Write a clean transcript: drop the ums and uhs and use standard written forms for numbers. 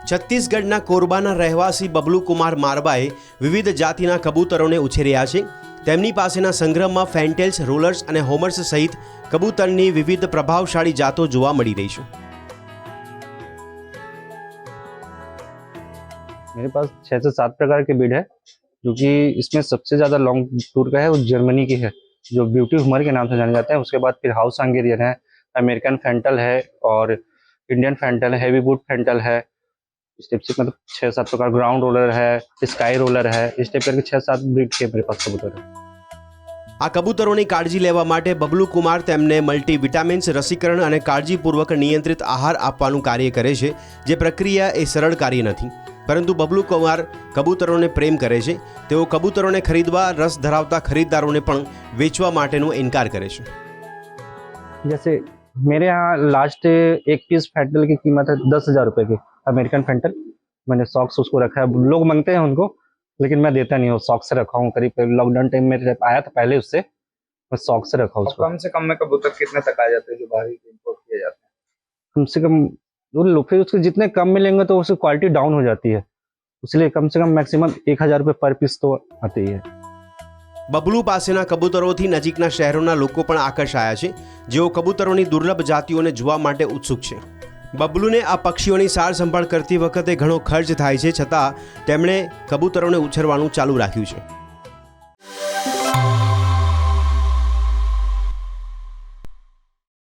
છત્તીસગઢના કોરબાના રહેવાસી બબલુ કુમાર મારબાએ વિવિધ જાતિના કબૂતરોને ઉછેર્યા છે। તેમની પાસેના સંગ્રહમાં ફેન્ટેલ્સ, રોલર્સ અને હોમર્સ સહિત કબૂતરની વિવિધ પ્રભાવશાળી જાતો જોવા મળી રહી છે। मेरे पास 6 से 7 प्रकार के बीड है, जो कि इसमें सबसे ज़्यादा लॉन्ग टूर का है वो जर्मनी की है, जो ब्यूटी हुमर के नाम से जाने जाते हैं। उसके बाद फिर हाउस हंगेरियन है, अमेरिकन फेंटल है और इंडियन फेंटल है, हैवी बूट फेंटल है। इस टाइप से मतलब 6-7 प्रकार, ग्राउंड रोलर है, स्काई रोलर है, इस टाइप करके 6-7 ब्रीड के मेरे पास कबूतर है। આ કબૂતરોની કાળજી લેવા માટે બબલુ કુમાર તેમને મલ્ટીવિટામિન્સ, રસીકરણ અને કાળજીપૂર્વક નિયંત્રિત આહાર આપવાનું કાર્ય કરે છે। જે પ્રક્રિયા એ સરળ કાર્ય નથી, પરંતુ બબલુ કુમાર કબૂતરોને પ્રેમ કરે છે। તેઓ કબૂતરોને ખરીદવા રસ ધરાવતા ખરીદદારોને પણ વેચવા માટેનો ઇનકાર કરે છે। जैसे मेरे यहाँ लास्ट एक पीस फेंटल की कीमत है 10,000 रुपये की, अमेरिकन फेंटल। मैंने सॉक्स उसको रखा है, लोग मांगते हैं उनको, लेकिन मैं देता नहीं हूँ। सॉक्स से रखा हूँ, करीब लॉकडाउन टाइम में आया था पहले, उससे मैं सॉक्स से रखा हूँ उसको। कम से कम में कबूतर कितने तक आ जाते हैं जो बाहर इम्पोर्ट किए जाते हैं? कम से कम फिर उसके जितने कम मिलेंगे तो उसकी क्वालिटी डाउन हो जाती है, इसलिए कम से कम मैक्सिमम 1,000 रुपये पर पीस तो आते ही है। બબલુ પાસેના કબૂતરોથી નજીકના શહેરોના લોકો પણ આકર્ષાયા છે, જેઓ કબૂતરોની દુર્લભ જાતિઓને જોવા માટે ઉત્સુક છે। બબલુને આ પક્ષીઓની સાર સંભાળ કરતી વખતે ઘણો ખર્ચ થાય છે, છતાં તેમણે કબૂતરોને ઉછેરવાનું ચાલુ રાખ્યું છે।